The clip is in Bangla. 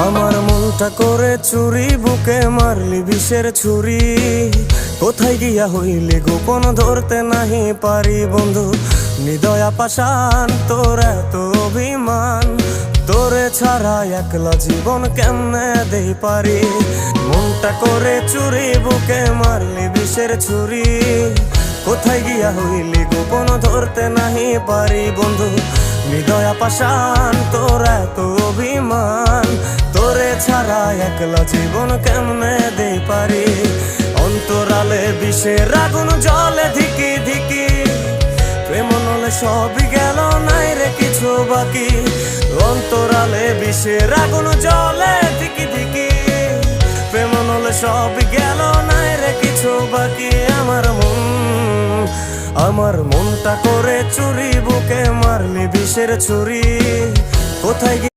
আমার মনটা করে চুরি, বুকে মারলি বিষের ছুরি। কোথায় গিয়া হইলি গোপন ধরতে নাহি পারি বন্ধু। হৃদয়া পাষাণ তোর এত অভিমান, তোরে ছাড়া একলা জীবন কেমনে দেই পারি। মনটা করে চুরি, বুকে মারলি বিষের ছুরি। কোথায় গিয়া হইলি গোপন ধরতে নাহি পারি বন্ধু। হৃদয়া পাষাণ তোর এত অভিমান, তোরে ছাড়া একলা জীবন কেমনে দেই পারি। অন্তরালে বিষের আগুন জ্বলে ধিকি ধিকি, প্রেম নলে সবই গেল নাই রে কিছু বাকি। অন্তরালে বিষের আগুন জ্বলে ধিকি ধিকি, প্রেম নলে সবই গেল নাই রে কিছু বাকি। আমার মনটা করে চুরি, বুকে মারলি বিষের ছুরি। কোথায় গিয়ে